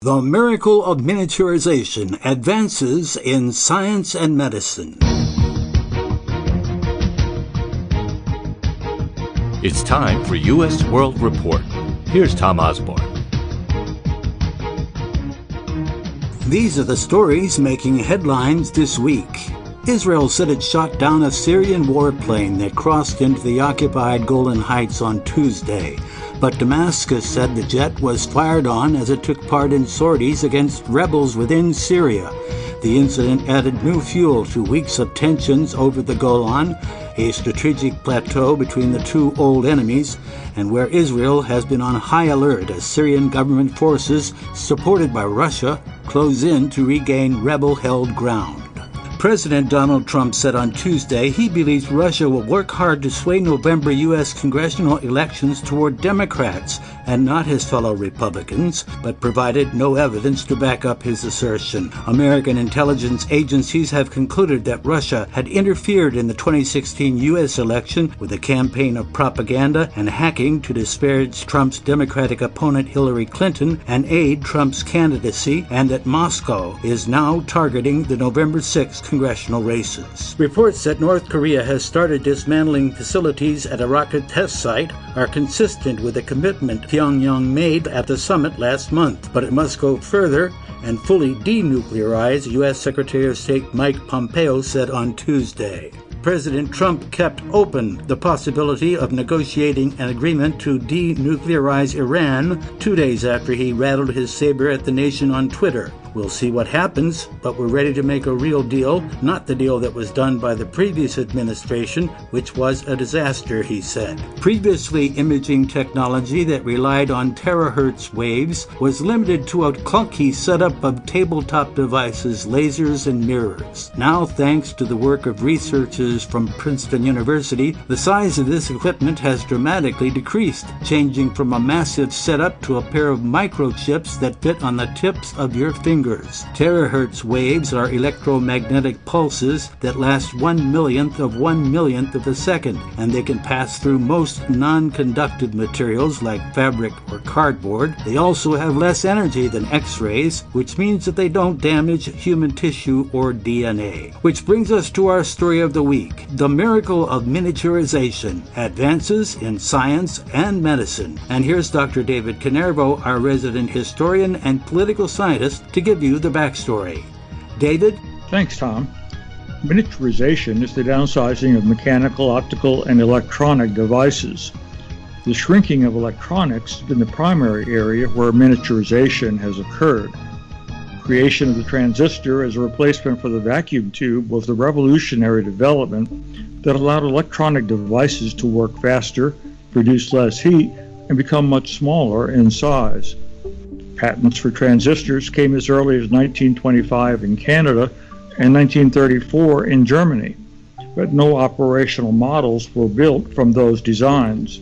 The Miracle of Miniaturization, Advances in Science and Medicine. It's time for U.S. World Report. Here's Tom Osborne. These are the stories making headlines this week. Israel said it shot down a Syrian warplane that crossed into the occupied Golan Heights on Tuesday. But Damascus said the jet was fired on as it took part in sorties against rebels within Syria. The incident added new fuel to weeks of tensions over the Golan, a strategic plateau between the two old enemies, and where Israel has been on high alert as Syrian government forces, supported by Russia, close in to regain rebel-held ground. President Donald Trump said on Tuesday he believes Russia will work hard to sway November U.S. congressional elections toward Democrats and not his fellow Republicans, but provided no evidence to back up his assertion. American intelligence agencies have concluded that Russia had interfered in the 2016 U.S. election with a campaign of propaganda and hacking to disparage Trump's Democratic opponent Hillary Clinton and aid Trump's candidacy, and that Moscow is now targeting the November 6th congressional races. Reports that North Korea has started dismantling facilities at a rocket test site are consistent with the commitment Pyongyang made at the summit last month, but it must go further and fully denuclearize, U.S. Secretary of State Mike Pompeo said on Tuesday. President Trump kept open the possibility of negotiating an agreement to denuclearize Iran 2 days after he rattled his saber at the nation on Twitter. We'll see what happens, but we're ready to make a real deal, not the deal that was done by the previous administration, which was a disaster, he said. Previously, imaging technology that relied on terahertz waves was limited to a clunky setup of tabletop devices, lasers, and mirrors. Now, thanks to the work of researchers from Princeton University, the size of this equipment has dramatically decreased, changing from a massive setup to a pair of microchips that fit on the tips of your fingers. Terahertz waves are electromagnetic pulses that last 1/millionth of 1/millionth of a second, and they can pass through most non-conductive materials like fabric or cardboard. They also have less energy than X-rays, which means that they don't damage human tissue or DNA. Which brings us to our story of the week, the miracle of miniaturization, advances in science and medicine. And here's Dr. David Canervo, our resident historian and political scientist, to give you the backstory. David? Thanks, Tom. Miniaturization is the downsizing of mechanical, optical, and electronic devices. The shrinking of electronics has been the primary area where miniaturization has occurred. Creation of the transistor as a replacement for the vacuum tube was the revolutionary development that allowed electronic devices to work faster, produce less heat, and become much smaller in size. Patents for transistors came as early as 1925 in Canada and 1934 in Germany, but no operational models were built from those designs.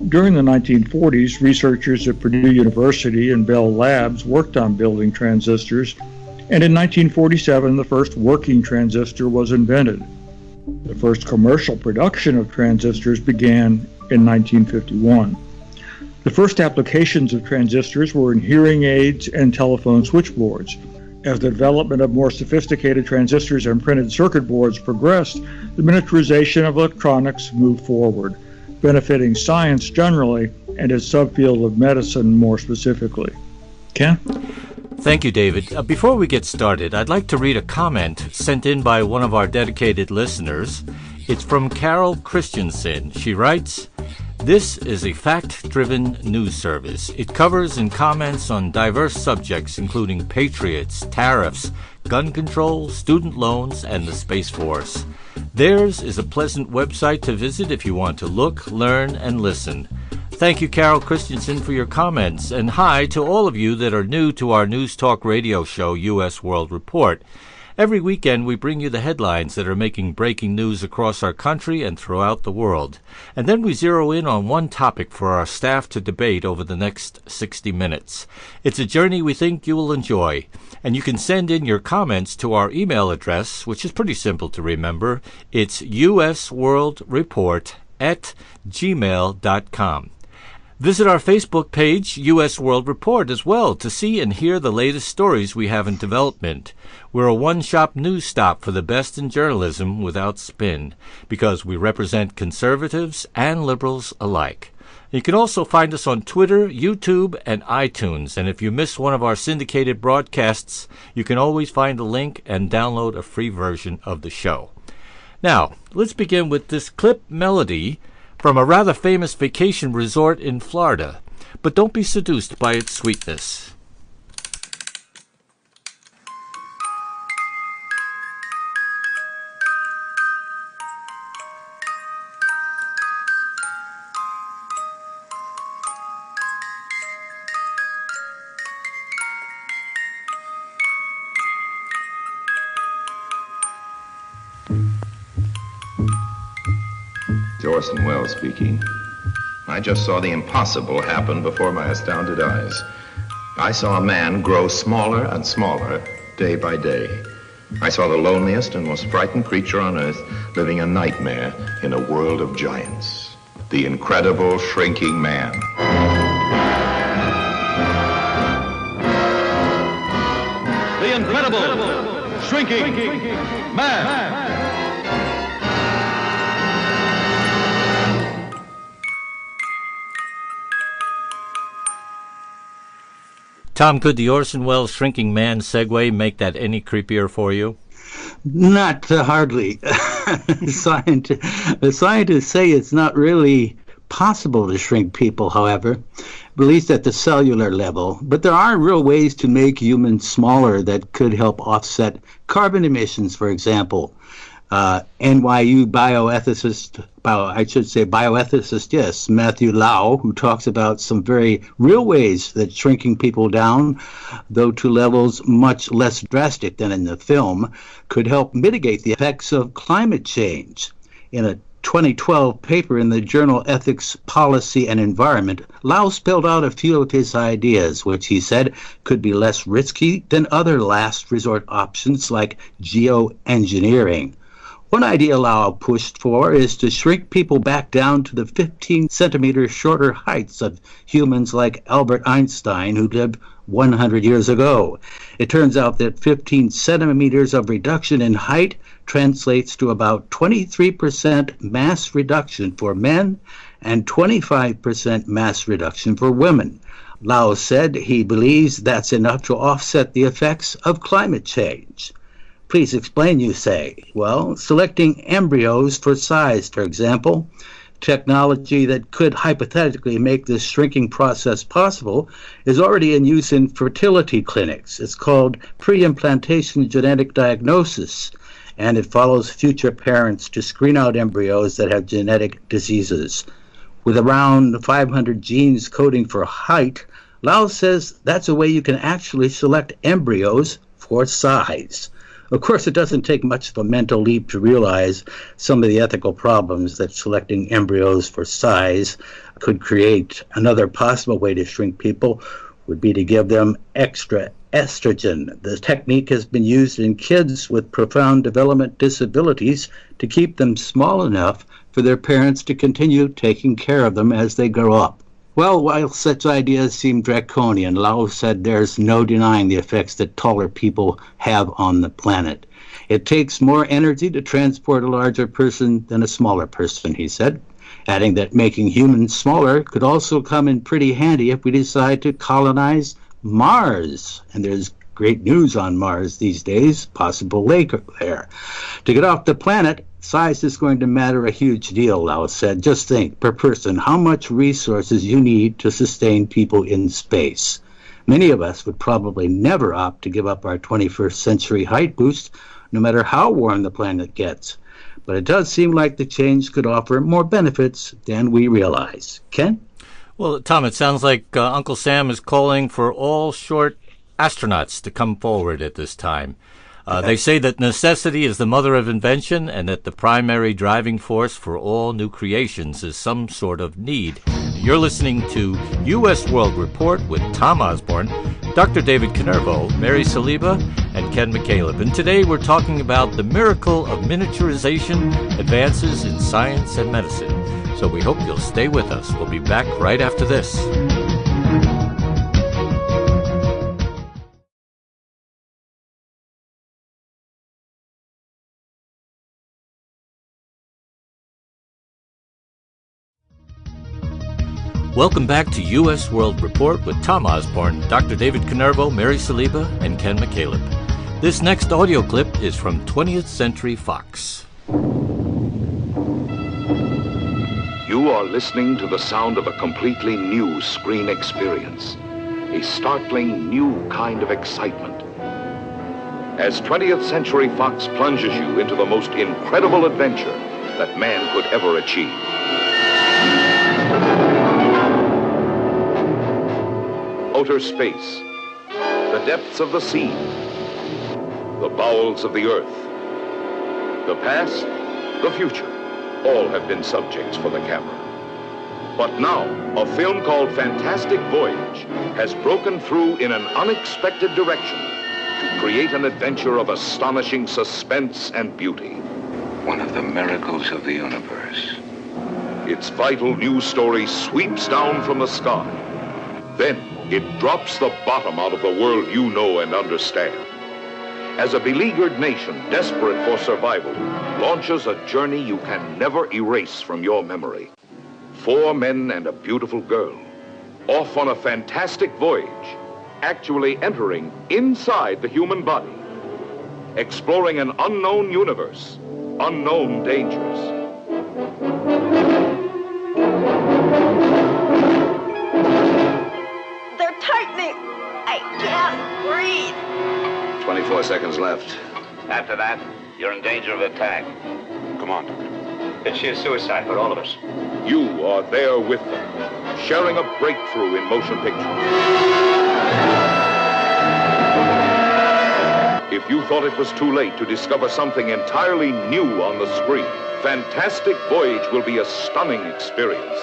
During the 1940s, researchers at Purdue University and Bell Labs worked on building transistors, and in 1947 the first working transistor was invented. The first commercial production of transistors began in 1951. The first applications of transistors were in hearing aids and telephone switchboards. As the development of more sophisticated transistors and printed circuit boards progressed, the miniaturization of electronics moved forward, benefiting science generally and its subfield of medicine more specifically. Ken? Thank you, David. Before we get started, I'd like to read a comment sent in by one of our dedicated listeners. It's from Carol Christensen. She writes, "This is a fact-driven news service. It covers and comments on diverse subjects including patriots, tariffs, gun control, student loans, and the Space Force. Theirs is a pleasant website to visit if you want to look, learn, and listen." Thank you, Carol Christensen, for your comments, and hi to all of you that are new to our News Talk radio show, U.S. World Report. Every weekend, we bring you the headlines that are making breaking news across our country and throughout the world. And then we zero in on one topic for our staff to debate over the next 60 minutes. It's a journey we think you will enjoy. And you can send in your comments to our email address, which is pretty simple to remember. It's usworldreport@gmail.com. Visit our Facebook page, U.S. World Report, as well to see and hear the latest stories we have in development. We're a one-shop news stop for the best in journalism without spin, because we represent conservatives and liberals alike. You can also find us on Twitter, YouTube, and iTunes. And if you miss one of our syndicated broadcasts, you can always find a link and download a free version of the show. Now, let's begin with this clip melody from a rather famous vacation resort in Florida. But don't be seduced by its sweetness. Orson Welles speaking. I just saw the impossible happen before my astounded eyes. I saw a man grow smaller and smaller day by day. I saw the loneliest and most frightened creature on earth living a nightmare in a world of giants. The incredible shrinking man. The incredible shrinking man. Tom, could the Orson Welles shrinking man segue make that any creepier for you? Not hardly. The scientists say it's not really possible to shrink people, however, at least at the cellular level. But there are real ways to make humans smaller that could help offset carbon emissions, for example. NYU bioethicist, Matthew Lau, who talks about some very real ways that shrinking people down, though to levels much less drastic than in the film, could help mitigate the effects of climate change. In a 2012 paper in the journal Ethics, Policy, and Environment, Lau spelled out a few of his ideas, which he said could be less risky than other last resort options like geoengineering. One idea Lau pushed for is to shrink people back down to the 15 centimeter shorter heights of humans like Albert Einstein, who lived 100 years ago. It turns out that 15 centimeters of reduction in height translates to about 23% mass reduction for men and 25% mass reduction for women. Lau said he believes that's enough to offset the effects of climate change. Please explain, you say. Well, selecting embryos for size, for example, technology that could hypothetically make this shrinking process possible, is already in use in fertility clinics. It's called pre-implantation genetic diagnosis, and it follows future parents to screen out embryos that have genetic diseases. With around 500 genes coding for height, Lau says that's a way you can actually select embryos for size. Of course, it doesn't take much of a mental leap to realize some of the ethical problems that selecting embryos for size could create. Another possible way to shrink people would be to give them extra estrogen. The technique has been used in kids with profound development disabilities to keep them small enough for their parents to continue taking care of them as they grow up. Well, while such ideas seem draconian, Lau said there's no denying the effects that taller people have on the planet. It takes more energy to transport a larger person than a smaller person, he said, adding that making humans smaller could also come in pretty handy if we decide to colonize Mars. And there's great news on Mars these days, possible lake there. To get off the planet, size is going to matter a huge deal, Lau said. Just think, per person, how much resources you need to sustain people in space. Many of us would probably never opt to give up our 21st century height boost, no matter how warm the planet gets. But it does seem like the change could offer more benefits than we realize. Ken? Well, Tom, it sounds like Uncle Sam is calling for all short astronauts to come forward at this time. They say that necessity is the mother of invention and that the primary driving force for all new creations is some sort of need. You're listening to U.S. World Report with Tom Osborne, Dr. David Canervo, Mary Saliba, and Ken McCaleb. And today we're talking about the miracle of miniaturization, advances in science and medicine. So we hope you'll stay with us. We'll be back right after this. Welcome back to U.S. World Report with Tom Osborne, Dr. David Canervo, Mary Saliba, and Ken McCaleb. This next audio clip is from 20th Century Fox. You are listening to the sound of a completely new screen experience, a startling new kind of excitement. As 20th Century Fox plunges you into the most incredible adventure that man could ever achieve. Outer space, the depths of the sea, the bowels of the earth, the past, the future, all have been subjects for the camera. But now, a film called Fantastic Voyage has broken through in an unexpected direction to create an adventure of astonishing suspense and beauty. One of the miracles of the universe. Its vital news story sweeps down from the sky. Then, it drops the bottom out of the world you know and understand. As a beleaguered nation desperate for survival launches a journey you can never erase from your memory. 4 men and a beautiful girl, off on a fantastic voyage, actually entering inside the human body, exploring an unknown universe, unknown dangers. They're tightening. I can't breathe. 24 seconds left. After that, you're in danger of attack. Come on. It's sheer suicide for all of us. You are there with them, sharing a breakthrough in motion pictures. If you thought it was too late to discover something entirely new on the screen, Fantastic Voyage will be a stunning experience.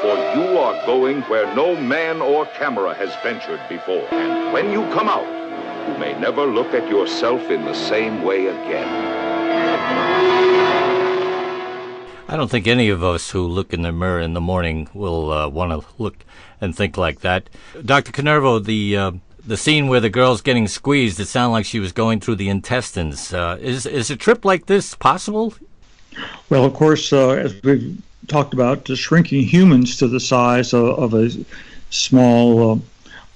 For you are going where no man or camera has ventured before. And when you come out, you may never look at yourself in the same way again. I don't think any of us who look in the mirror in the morning will want to look and think like that. Dr. Canervo, the scene where the girl's getting squeezed, it sounded like she was going through the intestines. Is a trip like this possible? Well, of course, as we've talked about, shrinking humans to the size of a small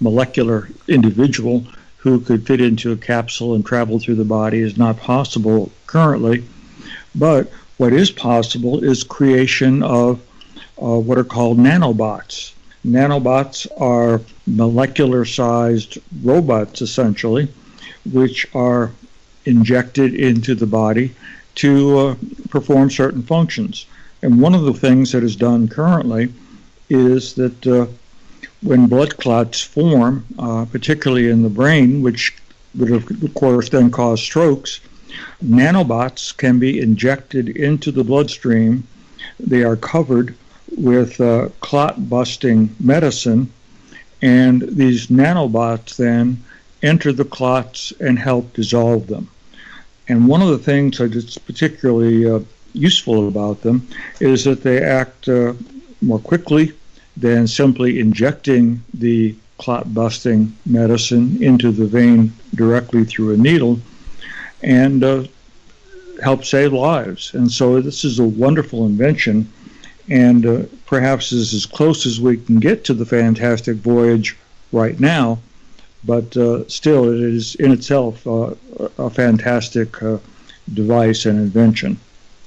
molecular individual who could fit into a capsule and travel through the body is not possible currently. But what is possible is creation of what are called nanobots. Nanobots are molecular-sized robots, essentially, which are injected into the body to perform certain functions. And one of the things that is done currently is that when blood clots form, particularly in the brain, which would of course then cause strokes, nanobots can be injected into the bloodstream. They are covered with clot-busting medicine, and these nanobots then enter the clots and help dissolve them. And one of the things that is particularly useful about them is that they act more quickly than simply injecting the clot-busting medicine into the vein directly through a needle, and help save lives. And so this is a wonderful invention, and perhaps is as close as we can get to the Fantastic Voyage right now, but still it is in itself a fantastic device and invention.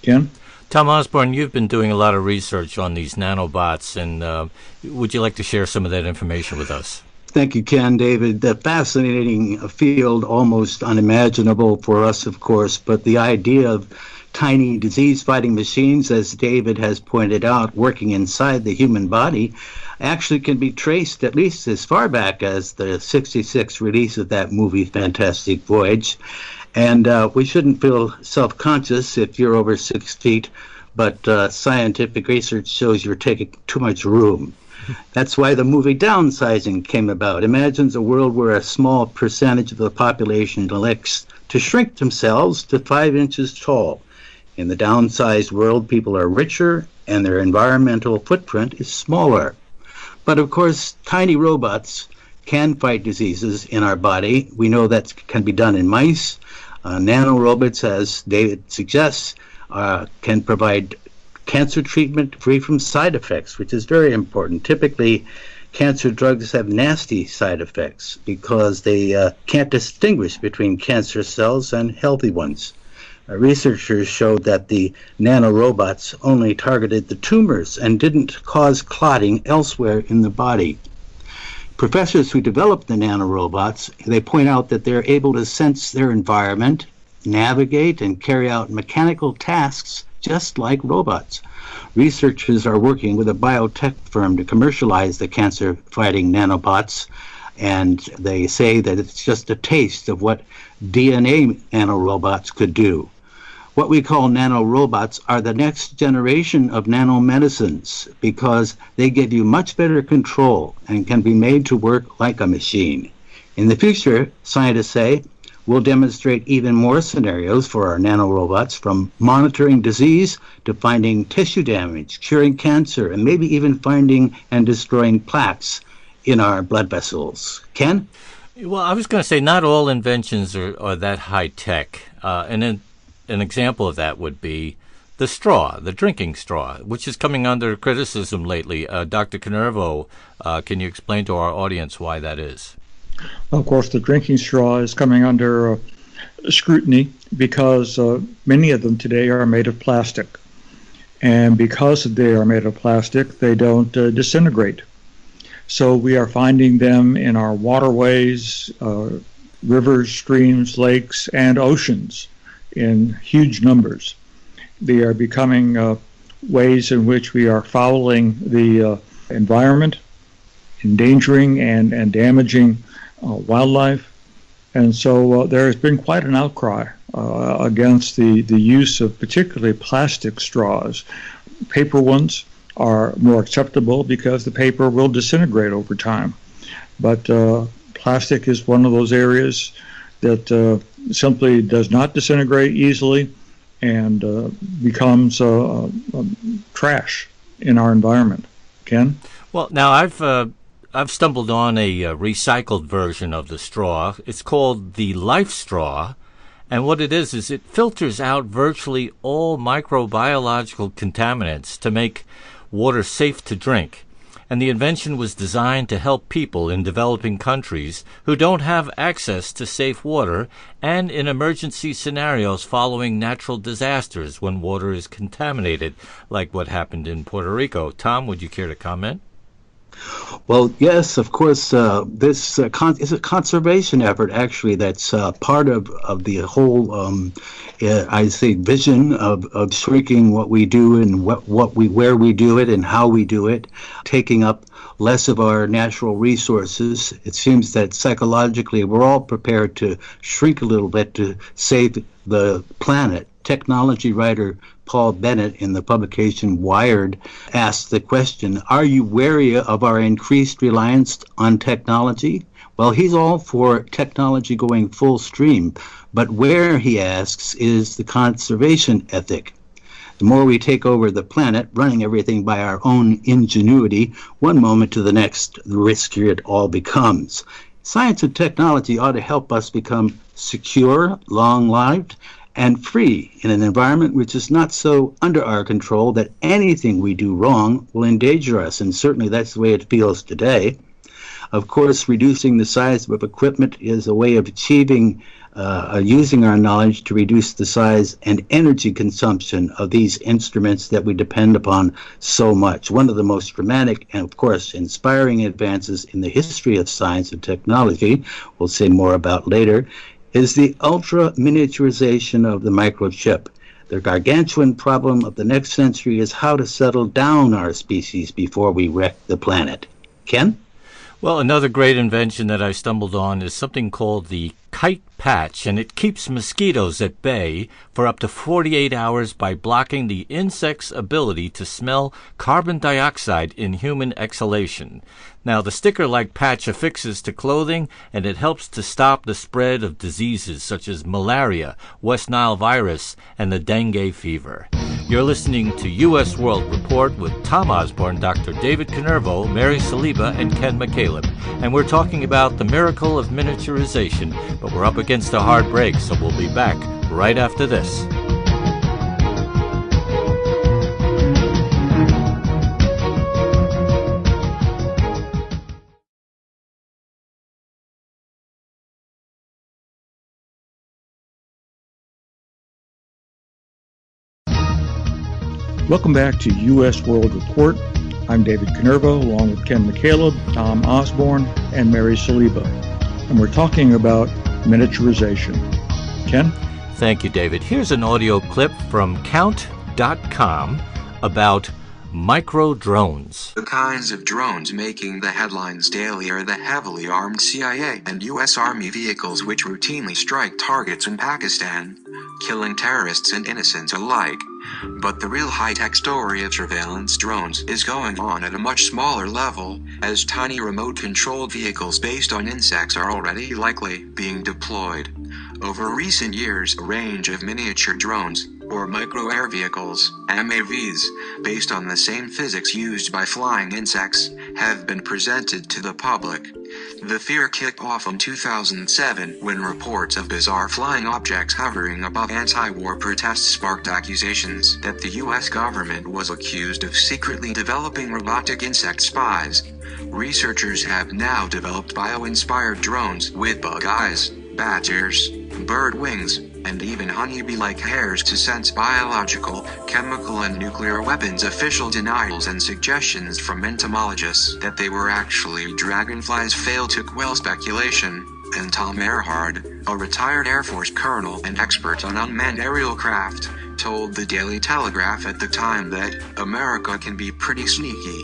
Ken? Tom Osborne, you've been doing a lot of research on these nanobots, and would you like to share some of that information with us? Thank you, Ken, David. A fascinating field, almost unimaginable for us, of course, but the idea of tiny disease-fighting machines, as David has pointed out, working inside the human body, actually can be traced at least as far back as the '66 release of that movie, Fantastic Voyage. And we shouldn't feel self-conscious if you're over 6 feet, but scientific research shows you're taking too much room. That's why the movie Downsizing came about. Imagines a world where a small percentage of the population elects to shrink themselves to 5 inches tall. In the downsized world, people are richer and their environmental footprint is smaller. But of course, tiny robots can fight diseases in our body. We know that can be done in mice. Nanorobots, as David suggests, can provide cancer treatment free from side effects, which is very important. Typically, cancer drugs have nasty side effects because they can't distinguish between cancer cells and healthy ones. Researchers showed that the nanorobots only targeted the tumors and didn't cause clotting elsewhere in the body. Professors who developed the nanorobots, they point out that they're able to sense their environment, navigate, and carry out mechanical tasks just like robots. Researchers are working with a biotech firm to commercialize the cancer-fighting nanobots, and they say that it's just a taste of what DNA nanorobots could do. What we call nanorobots are the next generation of nanomedicines because they give you much better control and can be made to work like a machine. In the future, scientists say, we'll demonstrate even more scenarios for our nanorobots, from monitoring disease to finding tissue damage, curing cancer, and maybe even finding and destroying plaques in our blood vessels. Ken? Well, I was going to say not all inventions are that high-tech. An example of that would be the straw, the drinking straw, which is coming under criticism lately. Dr. Canervo, can you explain to our audience why that is? Of course, the drinking straw is coming under scrutiny because many of them today are made of plastic. And because they are made of plastic, they don't disintegrate. So we are finding them in our waterways, rivers, streams, lakes, and oceans in huge numbers. They are becoming ways in which we are fouling the environment, endangering and damaging wildlife. And so there has been quite an outcry against the use of particularly plastic straws. Paper ones are more acceptable because the paper will disintegrate over time. But plastic is one of those areas that simply does not disintegrate easily and becomes trash in our environment. Ken? Well, now I've stumbled on a recycled version of the straw. It's called the Life Straw, and what it is it filters out virtually all microbiological contaminants to make water safe to drink. And the invention was designed to help people in developing countries who don't have access to safe water and in emergency scenarios following natural disasters when water is contaminated, like what happened in Puerto Rico. Tom, would you care to comment? Well, yes, of course. This is a conservation effort, actually, that's part of the whole, I say, vision of shrinking what we do and where we do it and how we do it, taking up less of our natural resources. It seems that psychologically we're all prepared to shrink a little bit to save the planet. Technology writer Paul Bennett in the publication Wired asked the question, are you wary of our increased reliance on technology? Well, he's all for technology going full stream, but where, he asks, is the conservation ethic? The more we take over the planet, running everything by our own ingenuity, one moment to the next, the riskier it all becomes. Science and technology ought to help us become secure, long-lived, and free in an environment which is not so under our control that anything we do wrong will endanger us, and certainly that's the way it feels today. Of course, reducing the size of equipment is a way of achieving using our knowledge to reduce the size and energy consumption of these instruments that we depend upon so much. One of the most dramatic and, of course, inspiring advances in the history of science and technology, we'll say more about later, is the ultra-miniaturization of the microchip. The gargantuan problem of the next century is how to settle down our species before we wreck the planet. Ken? Well, another great invention that I stumbled on is something called the kite patch, and it keeps mosquitoes at bay for up to 48 hours by blocking the insect's ability to smell carbon dioxide in human exhalation. Now, the sticker-like patch affixes to clothing, and it helps to stop the spread of diseases such as malaria, West Nile virus, and the dengue fever. You're listening to U.S. World Report with Tom Osborne, Dr. David Canervo, Mary Saliba, and Ken McCaleb. And we're talking about the miracle of miniaturization, but we're up against a hard break, so we'll be back right after this. Welcome back to U.S. World Report. I'm David Canervo, along with Ken McCaleb, Tom Osborne, and Mary Saliba. And we're talking about miniaturization. Ken? Thank you, David. Here's an audio clip from Count.com about micro-drones. The kinds of drones making the headlines daily are the heavily armed CIA and U.S. Army vehicles which routinely strike targets in Pakistan, killing terrorists and innocents alike. But the real high-tech story of surveillance drones is going on at a much smaller level, as tiny remote-controlled vehicles based on insects are already likely being deployed. Over recent years, a range of miniature drones, or micro-air vehicles, MAVs, based on the same physics used by flying insects, have been presented to the public. The fear kicked off in 2007 when reports of bizarre flying objects hovering above anti-war protests sparked accusations that the U.S. government was accused of secretly developing robotic insect spies. Researchers have now developed bio-inspired drones with bug eyes, bat ears, bird wings, and even honeybee-like hairs to sense biological, chemical and nuclear weapons. Official denials and suggestions from entomologists that they were actually dragonflies fail to quell speculation, and Tom Ehrhard, a retired Air Force colonel and expert on unmanned aerial craft, told the Daily Telegraph at the time that America can be pretty sneaky.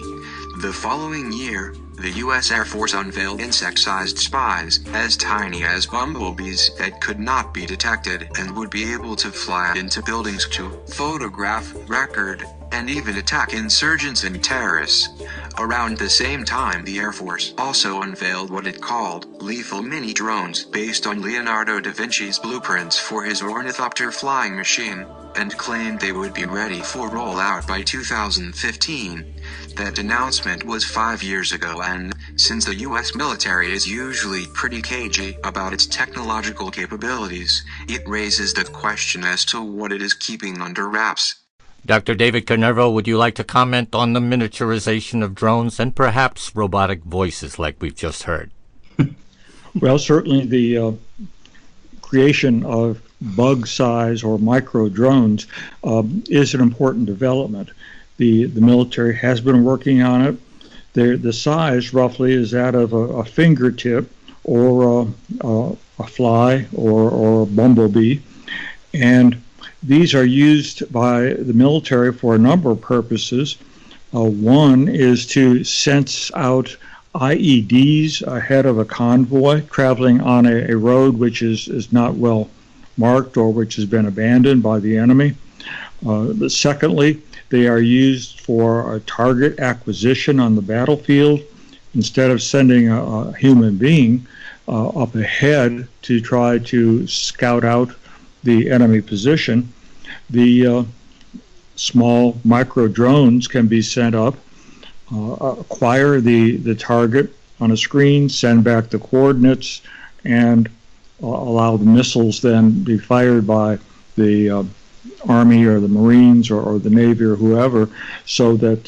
The following year, the U.S. Air Force unveiled insect-sized spies, as tiny as bumblebees, that could not be detected and would be able to fly into buildings to photograph, record, and even attack insurgents and terrorists. Around the same time, the Air Force also unveiled what it called lethal mini-drones based on Leonardo da Vinci's blueprints for his ornithopter flying machine, and claimed they would be ready for rollout by 2015. That announcement was 5 years ago, and since the U.S. military is usually pretty cagey about its technological capabilities, it raises the question as to what it is keeping under wraps. Dr. David Canervo, would you like to comment on the miniaturization of drones and perhaps robotic voices like we've just heard? Well, certainly the creation of bug size or micro drones is an important development. The military has been working on it. The size roughly is that of a fingertip or a fly or a bumblebee. And these are used by the military for a number of purposes. One is to sense out IEDs ahead of a convoy traveling on a road which is not well marked or which has been abandoned by the enemy. But secondly, they are used for a target acquisition on the battlefield. Instead of sending a human being up ahead to try to scout out the enemy position, the small micro drones can be sent up, acquire the target on a screen, send back the coordinates, and allow the missiles then be fired by the Army or the Marines or the Navy or whoever, so that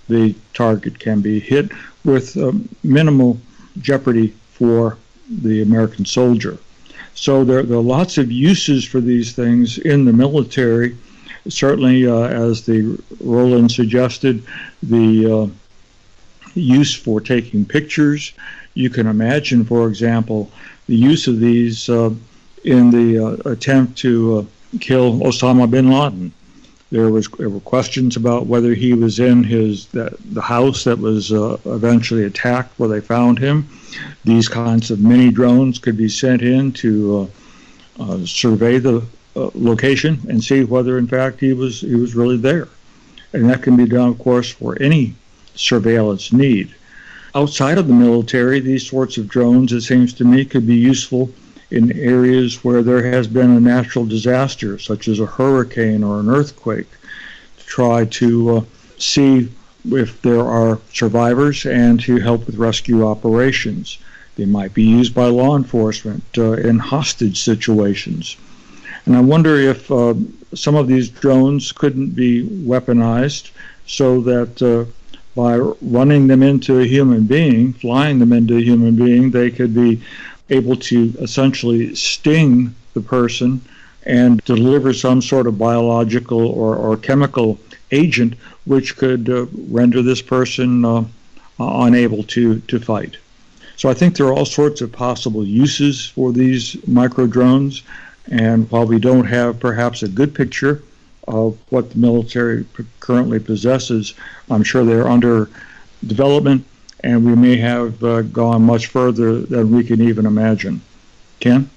the target can be hit with minimal jeopardy for the American soldier. So there are lots of uses for these things in the military. Certainly, as the Roland suggested, the use for taking pictures. You can imagine, for example, the use of these in the attempt to kill Osama bin Laden. There were questions about whether he was in the house that was eventually attacked where they found him. These kinds of mini drones could be sent in to survey the location and see whether in fact he was really there. And that can be done, of course, for any surveillance need. Outside of the military, these sorts of drones, it seems to me, could be useful in areas where there has been a natural disaster, such as a hurricane or an earthquake. try to see if there are survivors and to help with rescue operations. They might be used by law enforcement in hostage situations. And I wonder if some of these drones couldn't be weaponized so that by running them into a human being, flying them into a human being, they could be able to essentially sting the person and deliver some sort of biological or chemical agent which could render this person unable to fight. So I think there are all sorts of possible uses for these micro drones, and while we don't have perhaps a good picture of what the military currently possesses, I'm sure they're under development, and we may have gone much further than we can even imagine. Ken?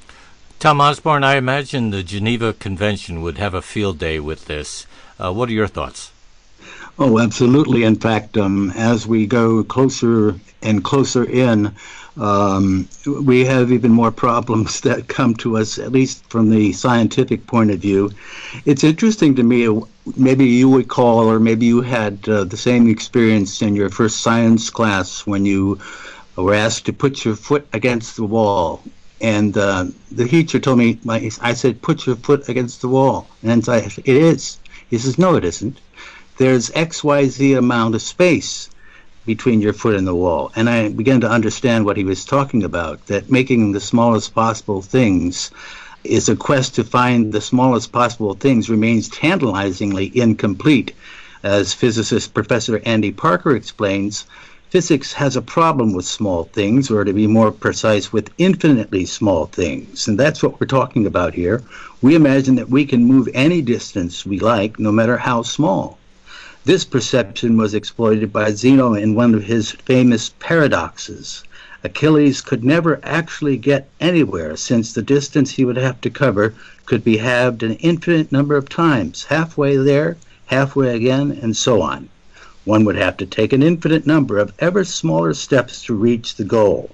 Tom Osborne, I imagine the Geneva Convention would have a field day with this. What are your thoughts? Oh, absolutely. In fact, as we go closer and closer in, we have even more problems that come to us, at least from the scientific point of view. It's interesting to me, maybe you would call, or maybe you had the same experience in your first science class when you were asked to put your foot against the wall. And the teacher told me, I said, put your foot against the wall. And I said, it is. He says, no, it isn't. There's XYZ amount of space between your foot and the wall. And I began to understand what he was talking about, that making the smallest possible things is a quest to find the smallest possible things remains tantalizingly incomplete. As physicist Professor Andy Parker explains, physics has a problem with small things, or to be more precise, with infinitely small things. And that's what we're talking about here. We imagine that we can move any distance we like, no matter how small. This perception was exploited by Zeno in one of his famous paradoxes. Achilles could never actually get anywhere, since the distance he would have to cover could be halved an infinite number of times, halfway there, halfway again, and so on. One would have to take an infinite number of ever smaller steps to reach the goal.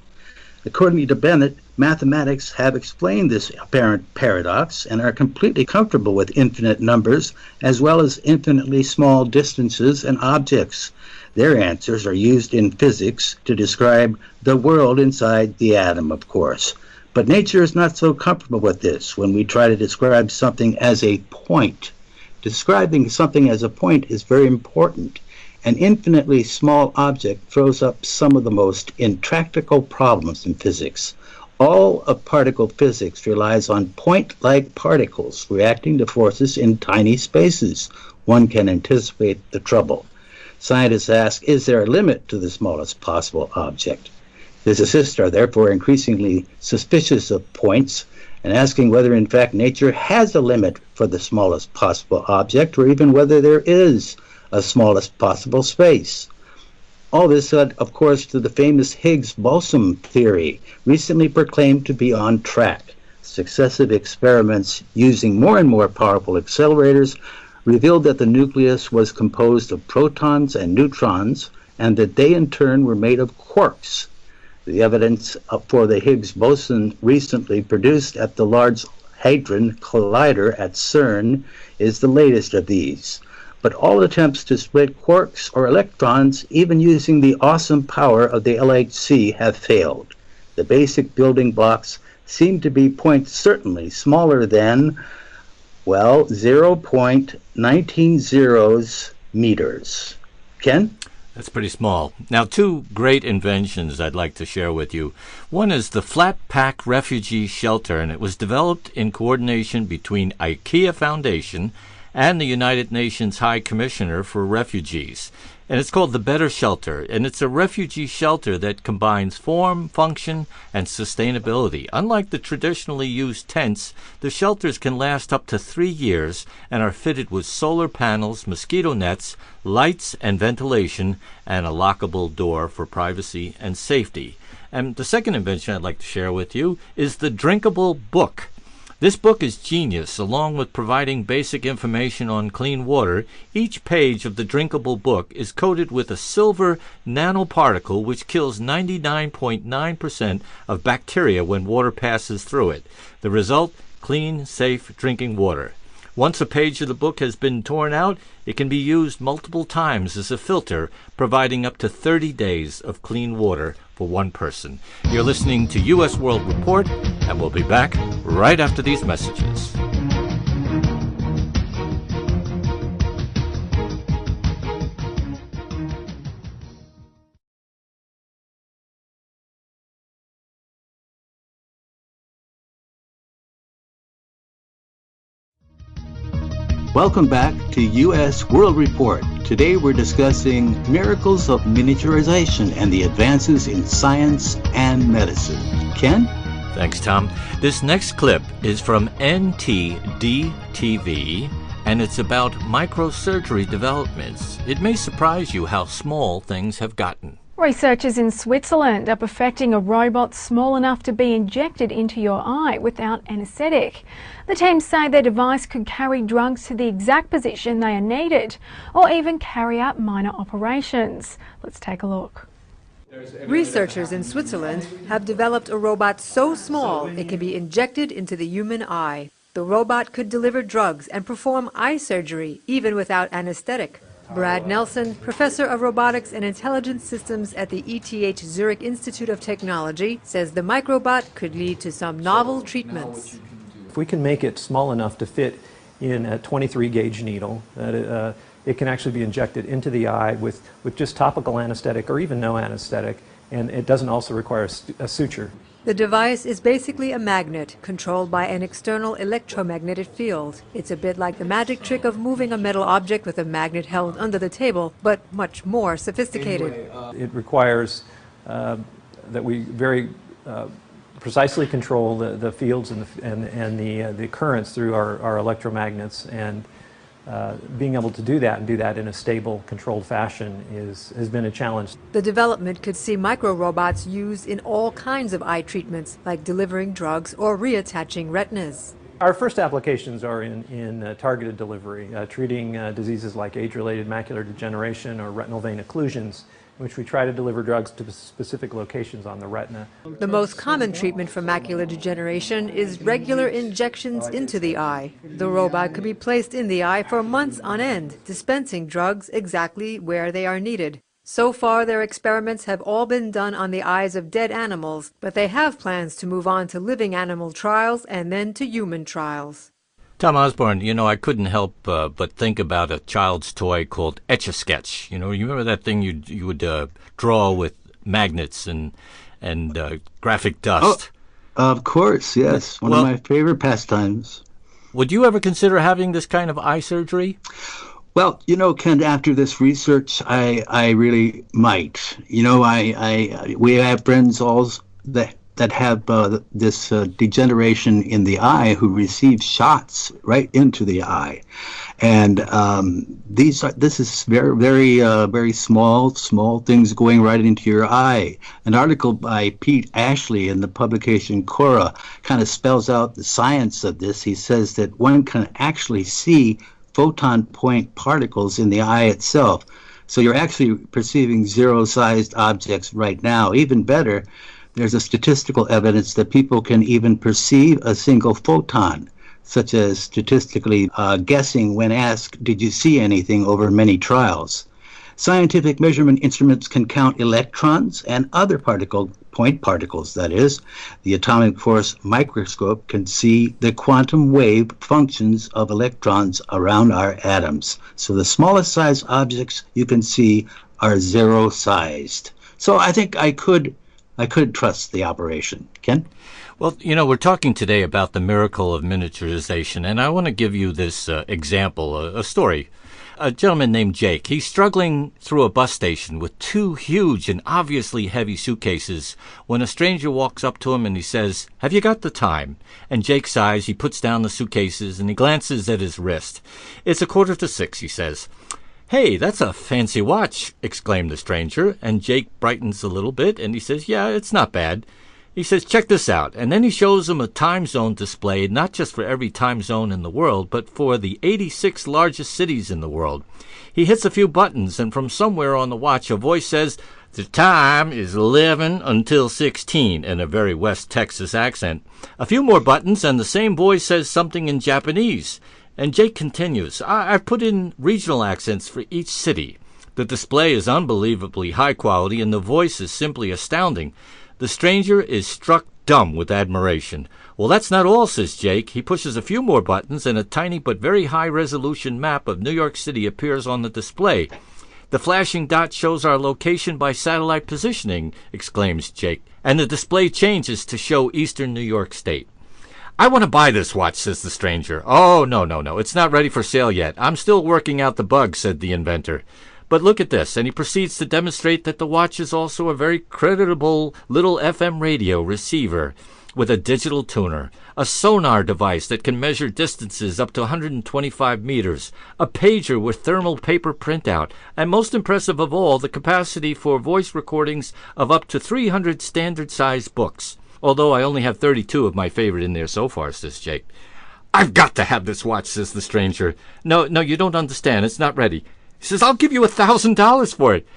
According to Bennett, mathematics have explained this apparent paradox and are completely comfortable with infinite numbers as well as infinitely small distances and objects. Their answers are used in physics to describe the world inside the atom, of course. But nature is not so comfortable with this when we try to describe something as a point. Describing something as a point is very important. An infinitely small object throws up some of the most intractable problems in physics. All of particle physics relies on point-like particles reacting to forces in tiny spaces. One can anticipate the trouble. Scientists ask, is there a limit to the smallest possible object? Physicists are therefore increasingly suspicious of points and asking whether in fact nature has a limit for the smallest possible object, or even whether there is a smallest possible space. All this led, of course, to the famous Higgs boson theory, recently proclaimed to be on track. Successive experiments using more and more powerful accelerators revealed that the nucleus was composed of protons and neutrons, and that they in turn were made of quarks. The evidence for the Higgs boson recently produced at the Large Hadron Collider at CERN is the latest of these. But all attempts to split quarks or electrons, even using the awesome power of the LHC, have failed. The basic building blocks seem to be points certainly smaller than, well, 0.19 meters. Ken? That's pretty small. Now, two great inventions I'd like to share with you. One is the Flat Pack Refugee Shelter, and it was developed in coordination between IKEA Foundation and the United Nations High Commissioner for Refugees. And it's called the Better Shelter, and it's a refugee shelter that combines form, function, and sustainability. Unlike the traditionally used tents, the shelters can last up to 3 years and are fitted with solar panels, mosquito nets, lights and ventilation, and a lockable door for privacy and safety. And the second invention I'd like to share with you is the Drinkable Book. This book is genius. Along with providing basic information on clean water, each page of the Drinkable Book is coated with a silver nanoparticle which kills 99.9% of bacteria when water passes through it. The result? Clean, safe drinking water. Once a page of the book has been torn out, it can be used multiple times as a filter, providing up to 30 days of clean water for one person. You're listening to U.S. World Report, and we'll be back right after these messages. Welcome back to U.S. World Report. Today we're discussing miracles of miniaturization and the advances in science and medicine. Ken? Thanks, Tom. This next clip is from NTD-TV, and it's about microsurgery developments. It may surprise you how small things have gotten. Researchers in Switzerland are perfecting a robot small enough to be injected into your eye without anaesthetic. The team say their device could carry drugs to the exact position they are needed, or even carry out minor operations. Let's take a look. Researchers in Switzerland have developed a robot so small it can be injected into the human eye. The robot could deliver drugs and perform eye surgery even without anesthetic. Brad Nelson, professor of robotics and intelligent systems at the ETH Zurich Institute of Technology, says the microbot could lead to some novel treatments. If we can make it small enough to fit in a 23-gauge needle, that it can actually be injected into the eye with just topical anesthetic or even no anesthetic, and it doesn't also require a suture. The device is basically a magnet controlled by an external electromagnetic field. It's a bit like the magic trick of moving a metal object with a magnet held under the table, but much more sophisticated. It requires that we very precisely control the fields and the currents through our electromagnets, and being able to do that and do that in a stable, controlled fashion has been a challenge. The development could see micro-robots used in all kinds of eye treatments, like delivering drugs or reattaching retinas. Our first applications are in targeted delivery, treating diseases like age-related macular degeneration or retinal vein occlusions, in which we try to deliver drugs to specific locations on the retina. The most common treatment for macular degeneration is regular injections into the eye. The robot could be placed in the eye for months on end, dispensing drugs exactly where they are needed. So far, their experiments have all been done on the eyes of dead animals, but they have plans to move on to living animal trials and then to human trials. Tom Osborne, I couldn't help but think about a child's toy called Etch-a-Sketch. You remember that thing you would draw with magnets and graphic dust? Oh, of course, yes. One of my favorite pastimes. Would you ever consider having this kind of eye surgery? Well, Ken, after this research, I really might. We have friends also that have this degeneration in the eye who receive shots right into the eye, and this is very small things going right into your eye. An article by Pete Ashley in the publication Cora kind of spells out the science of this. He says that one can actually see photon point particles in the eye itself. So you're actually perceiving zero-sized objects right now. Even better, there's a statistical evidence that people can even perceive a single photon, such as statistically guessing when asked, "Did you see anything?" over many trials. Scientific measurement instruments can count electrons and other point particles, that is. The atomic force microscope can see the quantum wave functions of electrons around our atoms. So the smallest size objects you can see are zero-sized. So I think I could trust the operation. Ken? Well, we're talking today about the miracle of miniaturization, and I want to give you this example, a story. A gentleman named Jake, he's struggling through a bus station with two huge and obviously heavy suitcases when a stranger walks up to him and he says, "Have you got the time?" And Jake sighs, he puts down the suitcases and he glances at his wrist. "It's 5:45, he says. "Hey, that's a fancy watch," exclaimed the stranger, and Jake brightens a little bit and he says, "Yeah, it's not bad." He says, "Check this out." And then he shows him a time zone display, not just for every time zone in the world, but for the 86 largest cities in the world. He hits a few buttons, and from somewhere on the watch, a voice says, "The time is 11 until 16, in a very West Texas accent. A few more buttons, and the same voice says something in Japanese. And Jake continues, I've put in regional accents for each city. The display is unbelievably high quality, and the voice is simply astounding. The stranger is struck dumb with admiration. Well, that's not all, says Jake. He pushes a few more buttons, and a tiny but very high-resolution map of New York City appears on the display. The flashing dot shows our location by satellite positioning, exclaims Jake, and the display changes to show eastern New York State. I want to buy this watch, says the stranger. Oh, no, it's not ready for sale yet. I'm still working out the bugs, said the inventor. But look at this, and he proceeds to demonstrate that the watch is also a very creditable little FM radio receiver with a digital tuner, a sonar device that can measure distances up to 125 meters, a pager with thermal paper printout, and most impressive of all, the capacity for voice recordings of up to 300 standard-sized books. Although I only have 32 of my favorite in there so far, says Jake. I've got to have this watch, says the stranger. No, you don't understand. It's not ready. He says, I'll give you $1,000 for it.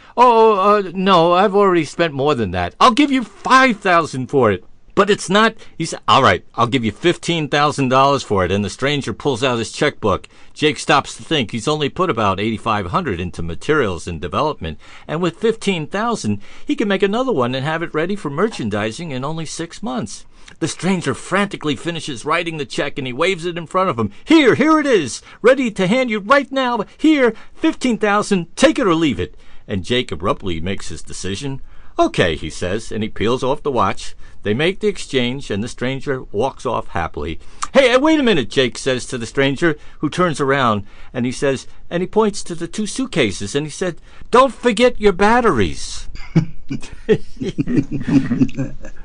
No, I've already spent more than that. I'll give you $5,000 for it. But it's not. He said, all right, I'll give you $15,000 for it. And the stranger pulls out his checkbook. Jake stops to think he's only put about $8,500 into materials and development. And with $15,000, he can make another one and have it ready for merchandising in only 6 months. The stranger frantically finishes writing the check, and he waves it in front of him. Here it is, ready to hand you right now. Here, $15,000, take it or leave it. And Jake abruptly makes his decision. Okay, he says, and he peels off the watch. They make the exchange, and the stranger walks off happily. Hey, wait a minute, Jake says to the stranger, who turns around, and he says, and he points to the 2 suitcases, and he said, don't forget your batteries.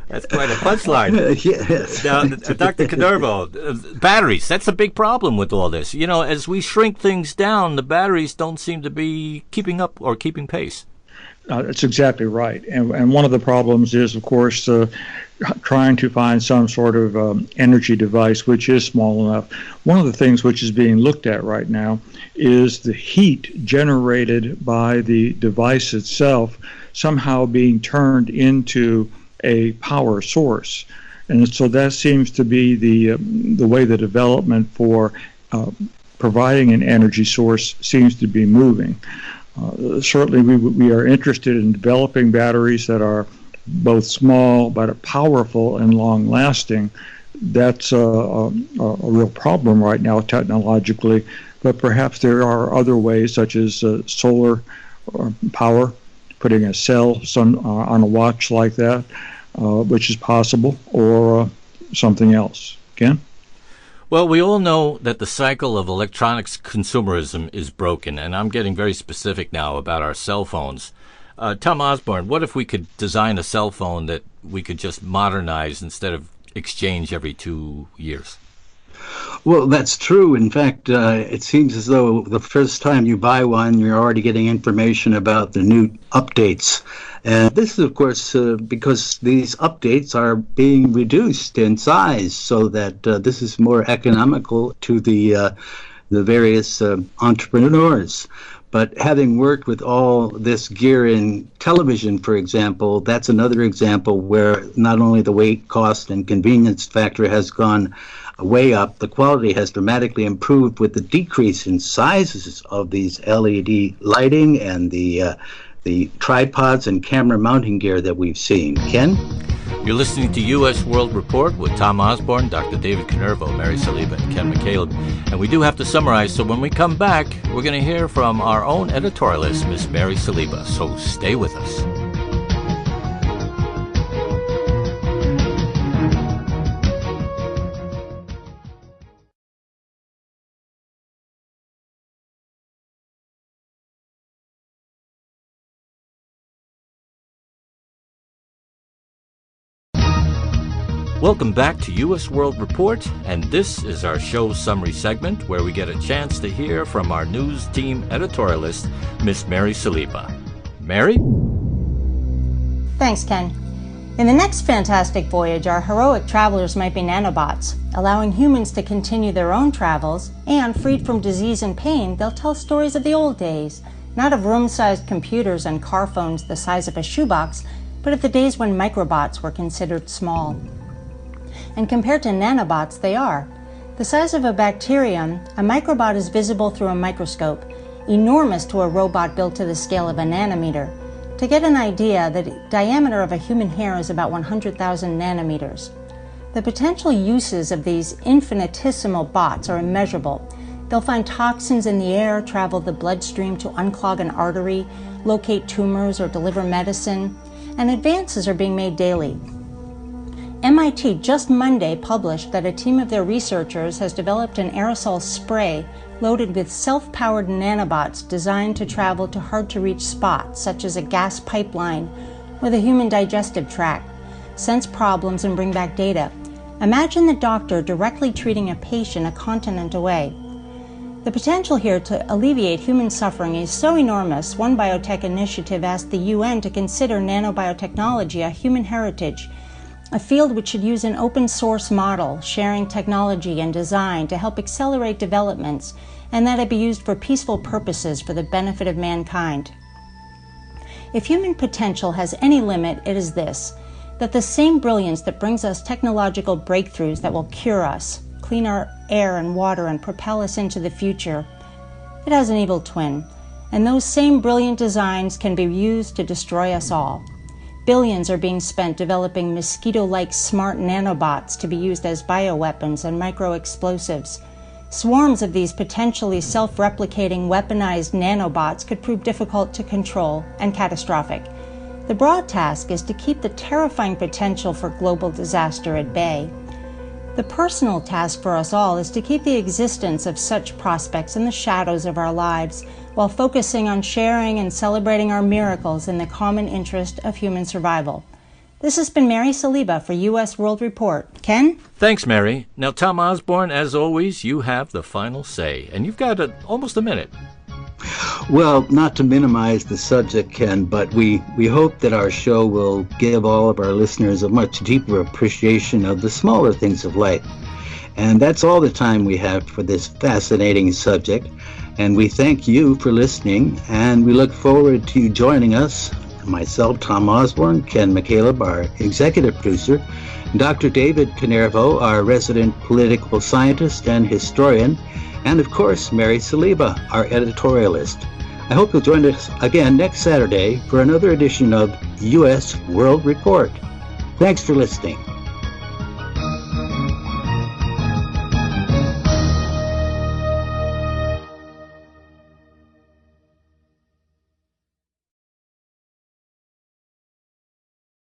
That's quite a punchline. Yes. Now, Dr. Canervo, batteries, that's a big problem with all this. You know, as we shrink things down, the batteries don't seem to be keeping up or keeping pace. That's exactly right. And one of the problems is, of course, trying to find some sort of energy device which is small enough. One of the things which is being looked at right now is the heat generated by the device itself somehow being turned into a power source. And so that seems to be the way the development for providing an energy source seems to be moving. Certainly we are interested in developing batteries that are both small but are powerful and long-lasting. That's a real problem right now technologically, but perhaps there are other ways, such as solar power, putting a cell on a watch like that, which is possible, or something else. Ken? Well, we all know that the cycle of electronics consumerism is broken, and I'm getting very specific now about our cell phones. Tom Osborne, what if we could design a cell phone that we could just modernize instead of exchange every 2 years? Well, that's true. In fact, it seems as though the first time you buy one, you're already getting information about the new updates. And this is, of course, because these updates are being reduced in size so that this is more economical to the various entrepreneurs. But having worked with all this gear in television, for example, that's another example where not only the weight, cost, and convenience factor has gone way up, the quality has dramatically improved with the decrease in sizes of these LED lighting and the tripods and camera mounting gear that we've seen. Ken? You're listening to U.S. World Report with Tom Osborne, Dr. David Canervo, Mary Saliba, and Ken McCaleb. And we do have to summarize, so when we come back, we're going to hear from our own editorialist, Miss Mary Saliba. So stay with us. Welcome back to U.S. World Report, and this is our show summary segment where we get a chance to hear from our news team editorialist, Miss Mary Saliba. Mary? Thanks, Ken. In the next fantastic voyage, our heroic travelers might be nanobots, allowing humans to continue their own travels, and freed from disease and pain, they'll tell stories of the old days, not of room-sized computers and car phones the size of a shoebox, but of the days when microbots were considered small. And compared to nanobots, they are. The size of a bacterium, a microbot is visible through a microscope, enormous to a robot built to the scale of a nanometer. To get an idea, the diameter of a human hair is about 100,000 nanometers. The potential uses of these infinitesimal bots are immeasurable. They'll find toxins in the air, travel the bloodstream to unclog an artery, locate tumors, or deliver medicine, and advances are being made daily. MIT just Monday published that a team of their researchers has developed an aerosol spray loaded with self-powered nanobots designed to travel to hard-to-reach spots, such as a gas pipeline or the human digestive tract, sense problems and bring back data. Imagine the doctor directly treating a patient a continent away. The potential here to alleviate human suffering is so enormous, one biotech initiative asked the UN to consider nanobiotechnology a human heritage, a field which should use an open source model, sharing technology and design to help accelerate developments, and that it be used for peaceful purposes for the benefit of mankind. If human potential has any limit, it is this, that the same brilliance that brings us technological breakthroughs that will cure us, clean our air and water, and propel us into the future, it has an evil twin, and those same brilliant designs can be used to destroy us all. Billions are being spent developing mosquito-like smart nanobots to be used as bioweapons and micro-explosives. Swarms of these potentially self-replicating weaponized nanobots could prove difficult to control and catastrophic. The broad task is to keep the terrifying potential for global disaster at bay. The personal task for us all is to keep the existence of such prospects in the shadows of our lives, while focusing on sharing and celebrating our miracles in the common interest of human survival. This has been Mary Saliba for U.S. World Report. Ken? Thanks, Mary. Now, Tom Osborne, as always, you have the final say, and you've got almost a minute. Well, not to minimize the subject, Ken, but we hope that our show will give all of our listeners a much deeper appreciation of the smaller things of life. And that's all the time we have for this fascinating subject. And we thank you for listening, and we look forward to you joining us, myself, Tom Osborne, Ken McCaleb, our executive producer, Dr. David Canervo, our resident political scientist and historian, and of course, Mary Saliba, our editorialist. I hope you'll join us again next Saturday for another edition of U.S. World Report. Thanks for listening.